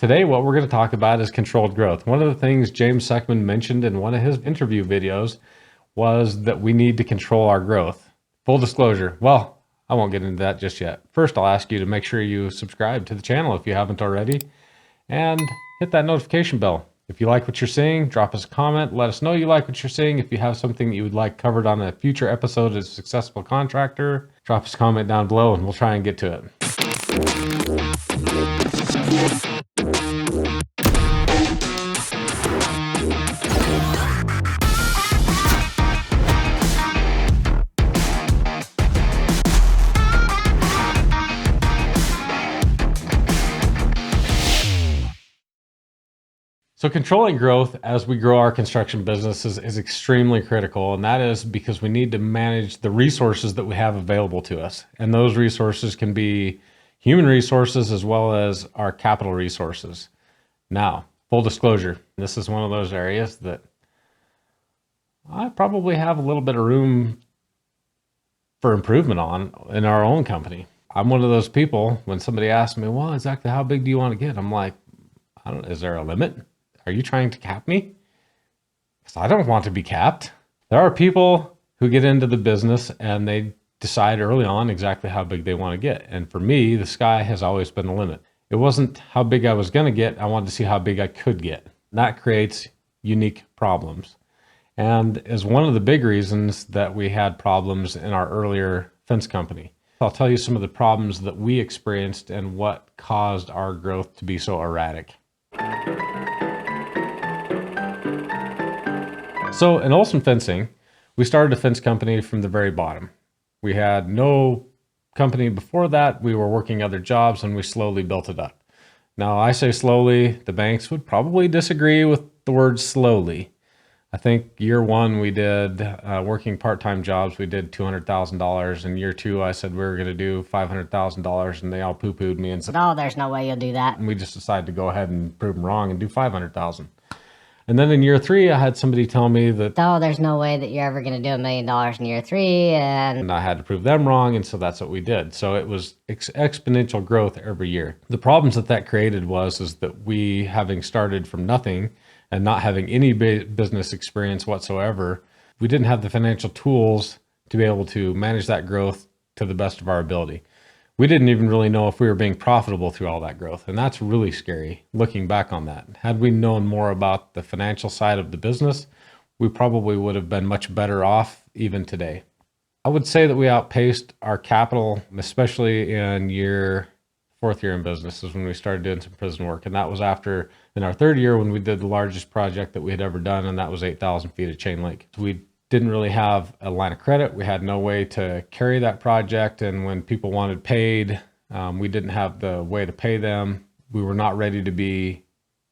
Today, what we're going to talk about is controlled growth. One of the things James Seckman mentioned in one of his interview videos was that we need to control our growth. Full disclosure, well, I won't get into that just yet. First, I'll ask you to make sure you subscribe to the channel if you haven't already, and hit that notification bell. If you like what you're seeing, drop us a comment. Let us know you like what you're seeing. If you have something that you would like covered on a future episode as a successful contractor, drop us a comment down below and we'll try and get to it. So controlling growth as we grow our construction businesses is extremely critical, and that is because we need to manage the resources that we have available to us. And those resources can be human resources as well as our capital resources. Now, full disclosure, this is one of those areas that I probably have a little bit of room for improvement on in our own company. I'm one of those people, when somebody asks me, well, exactly how big do you want to get? I'm like, I don't know, is there a limit? Are you trying to cap me? Because I don't want to be capped. There are people who get into the business and they decide early on exactly how big they want to get. And for me, the sky has always been the limit. It wasn't how big I was going to get. I wanted to see how big I could get. That creates unique problems. And is one of the big reasons that we had problems in our earlier fence company. I'll tell you some of the problems that we experienced and what caused our growth to be so erratic. So in Olson Fencing, we started a fence company from the very bottom. We had no company before that. We were working other jobs and we slowly built it up. Now I say slowly, the banks would probably disagree with the word slowly. I think year one we did working part-time jobs. We did $200,000. In year two, I said we were going to do $500,000 and they all poo-pooed me and said, "No, there's no way you'll do that." And we just decided to go ahead and prove them wrong and do $500,000. And then in year three, I had somebody tell me that, "Oh, there's no way that you're ever going to do $1 million in year three." And I had to prove them wrong. And so that's what we did. So it was exponential growth every year. The problems that created is that we, having started from nothing and not having any business experience whatsoever, we didn't have the financial tools to be able to manage that growth to the best of our ability. We didn't even really know if we were being profitable through all that growth. And that's really scary looking back on that. Had we known more about the financial side of the business, we probably would have been much better off even today. I would say that we outpaced our capital, especially in fourth year in business is when we started doing some prison work. And that was after, in our third year, when we did the largest project that we had ever done, and that was 8,000 feet of chain link. We didn't really have a line of credit. We had no way to carry that project. And when people wanted paid, we didn't have the way to pay them. We were not ready to be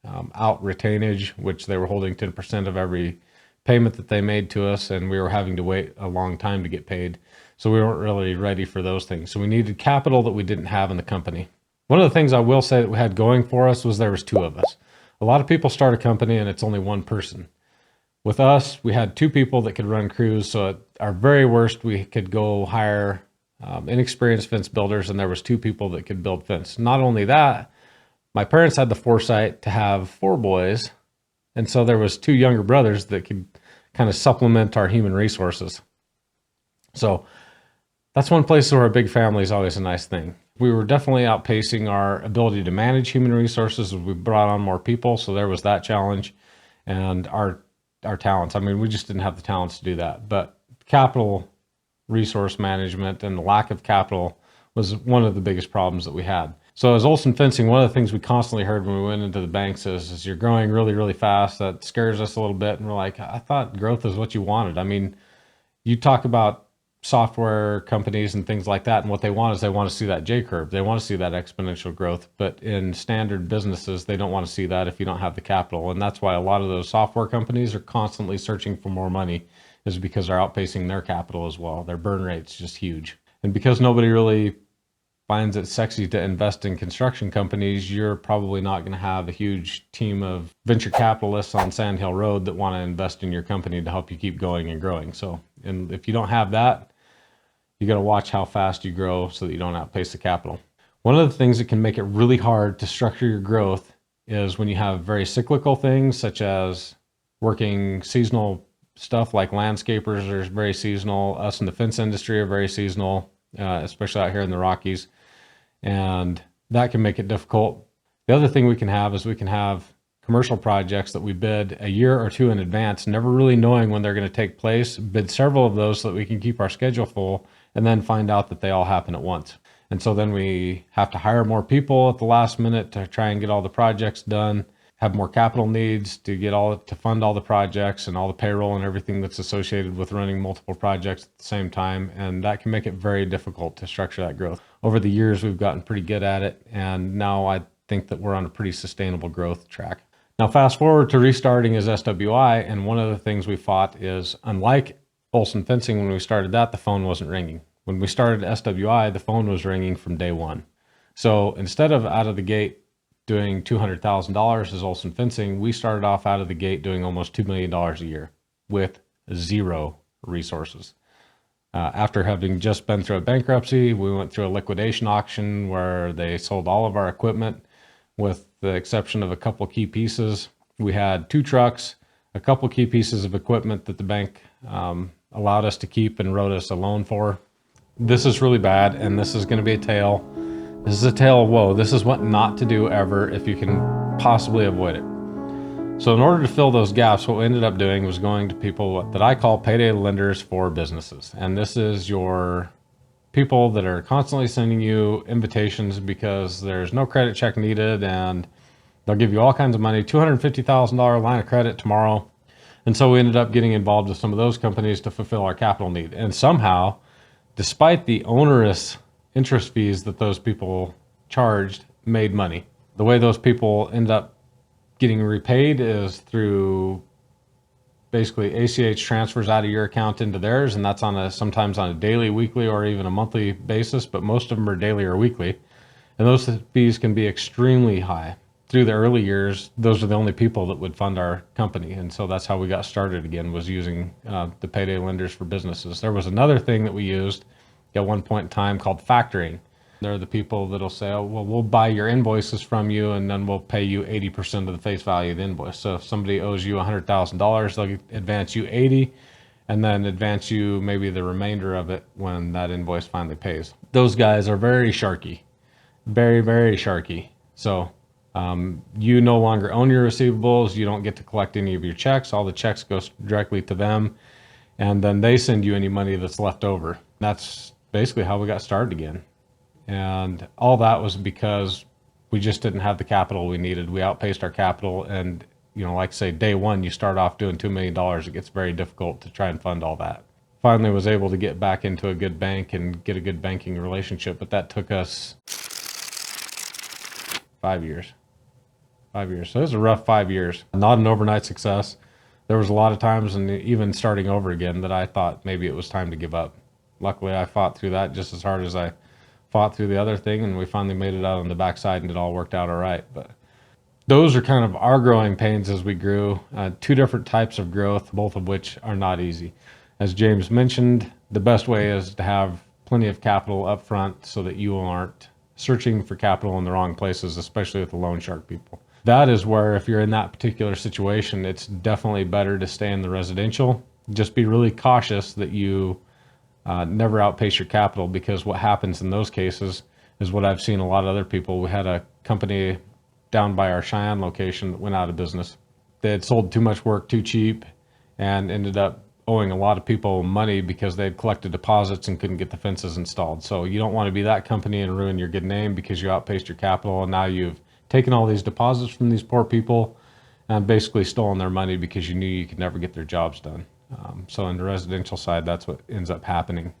out retainage, which they were holding 10% of every payment that they made to us. And we were having to wait a long time to get paid. So we weren't really ready for those things. So we needed capital that we didn't have in the company. One of the things I will say that we had going for us was there was two of us. A lot of people start a company and it's only one person. With us, we had two people that could run crews. So at our very worst, we could go hire inexperienced fence builders, and there was two people that could build fence. Not only that, my parents had the foresight to have 4 boys. And so there was 2 younger brothers that could kind of supplement our human resources. So that's one place where a big family is always a nice thing. We were definitely outpacing our ability to manage human resources as we brought on more people. So there was that challenge, and our talents. I mean, we just didn't have the talents to do that. But capital resource management and the lack of capital was one of the biggest problems that we had. So as Olson Fencing, one of the things we constantly heard when we went into the banks is you're growing really, really fast. That scares us a little bit. And we're like, I thought growth is what you wanted. I mean, you talk about software companies and things like that, and what they want is they want to see that J curve. They want to see that exponential growth. But in standard businesses, they don't want to see that if you don't have the capital. And that's why a lot of those software companies are constantly searching for more money, is because they're outpacing their capital as well. Their burn rate's just huge. And because nobody really finds it sexy to invest in construction companies, you're probably not going to have a huge team of venture capitalists on Sand Hill Road that want to invest in your company to help you keep going and growing. So, and if you don't have that, you got to watch how fast you grow so that you don't outpace the capital. One of the things that can make it really hard to structure your growth is when you have very cyclical things, such as working seasonal stuff like landscapers are very seasonal. Us in the fence industry are very seasonal, especially out here in the Rockies. And that can make it difficult. The other thing we can have is we can have commercial projects that we bid a year or two in advance, never really knowing when they're going to take place, bid several of those so that we can keep our schedule full, and then find out that they all happen at once. And so then we have to hire more people at the last minute to try and get all the projects done, have more capital needs to fund all the projects and all the payroll and everything that's associated with running multiple projects at the same time. And that can make it very difficult to structure that growth. Over the years, we've gotten pretty good at it. And now I think that we're on a pretty sustainable growth track. Now, fast forward to restarting as SWI. And one of the things we fought is, unlike Olson Fencing, when we started that, the phone wasn't ringing. When we started SWI, the phone was ringing from day one. So instead of out of the gate doing $200,000 as Olson Fencing, we started off out of the gate doing almost $2 million a year with zero resources. After having just been through a bankruptcy, we went through a liquidation auction where they sold all of our equipment with the exception of a couple key pieces. We had 2 trucks, a couple key pieces of equipment that the bank allowed us to keep and wrote us a loan for. This is really bad, and this is going to be a tale. This is a tale of woe. This is what not to do ever if you can possibly avoid it. So in order to fill those gaps, what we ended up doing was going to people that I call payday lenders for businesses. And this is your people that are constantly sending you invitations because there's no credit check needed, and they'll give you all kinds of money, $250,000 line of credit tomorrow. And so we ended up getting involved with some of those companies to fulfill our capital need. And somehow, despite the onerous interest fees that those people charged, made money. The way those people end up getting repaid is through basically ACH transfers out of your account into theirs, and that's sometimes on a daily, weekly, or even a monthly basis, but most of them are daily or weekly. And those fees can be extremely high. Through the early years, those are the only people that would fund our company. And so that's how we got started again, was using the payday lenders for businesses. There was another thing that we used at one point in time called factoring. They're the people that'll say, oh, well, we'll buy your invoices from you and then we'll pay you 80% of the face value of the invoice. So if somebody owes you $100,000, they'll advance you 80 and then advance you maybe the remainder of it when that invoice finally pays. Those guys are very sharky, very, very sharky. So you no longer own your receivables. You don't get to collect any of your checks. All the checks go directly to them. And then they send you any money that's left over. That's basically how we got started again. And all that was because we just didn't have the capital we needed. We outpaced our capital. And, like I say, day one, you start off doing $2 million. It gets very difficult to try and fund all that. Finally was able to get back into a good bank and get a good banking relationship. But that took us 5 years. 5 years. So it was a rough 5 years. Not an overnight success. There was a lot of times, and even starting over again, that I thought maybe it was time to give up. Luckily, I fought through that just as hard as I fought through the other thing, and we finally made it out on the backside, and it all worked out all right. But those are kind of our growing pains as we grew. 2 different types of growth, both of which are not easy. As James mentioned, the best way is to have plenty of capital up front so that you aren't searching for capital in the wrong places, especially with the loan shark people. That is where, if you're in that particular situation, it's definitely better to stay in the residential. Just be really cautious that you never outpace your capital, because what happens in those cases is what I've seen a lot of other people. We had a company down by our Cheyenne location that went out of business. They had sold too much work too cheap and ended up owing a lot of people money because they had collected deposits and couldn't get the fences installed. So you don't want to be that company and ruin your good name because you outpaced your capital, and now you've taken all these deposits from these poor people and basically stolen their money because you knew you could never get their jobs done. So in the residential side, that's what ends up happening.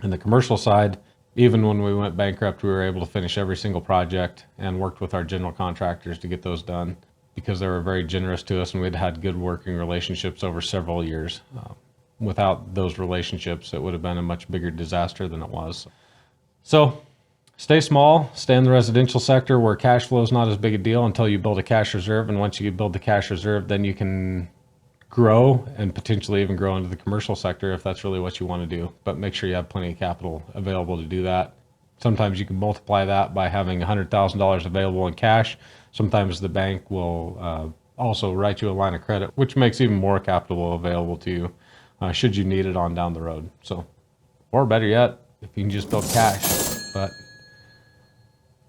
In the commercial side, even when we went bankrupt, we were able to finish every single project and worked with our general contractors to get those done because they were very generous to us, and we'd had good working relationships over several years. Without those relationships, it would have been a much bigger disaster than it was. So stay small, stay in the residential sector where cash flow is not as big a deal until you build a cash reserve. And once you build the cash reserve, then you can grow and potentially even grow into the commercial sector if that's really what you want to do. But make sure you have plenty of capital available to do that. Sometimes you can multiply that by having $100,000 available in cash. Sometimes the bank will also write you a line of credit, which makes even more capital available to you should you need it on down the road. So, or better yet, if you can just build cash. But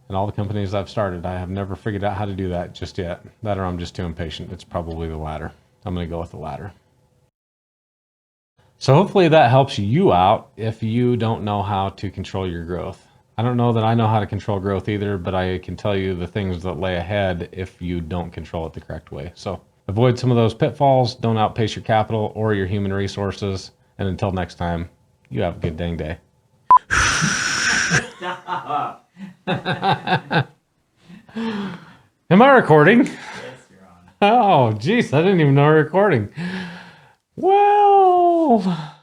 in all the companies I've started, I have never figured out how to do that just yet. That or I'm just too impatient. It's probably the latter. I'm going to go with the latter. So hopefully that helps you out if you don't know how to control your growth. I don't know that I know how to control growth either, but I can tell you the things that lay ahead if you don't control it the correct way. So avoid some of those pitfalls. Don't outpace your capital or your human resources. And until next time, you have a good dang day. Stop. Am I recording? Yes, you're on. Oh, geez, I didn't even know we were recording. Well...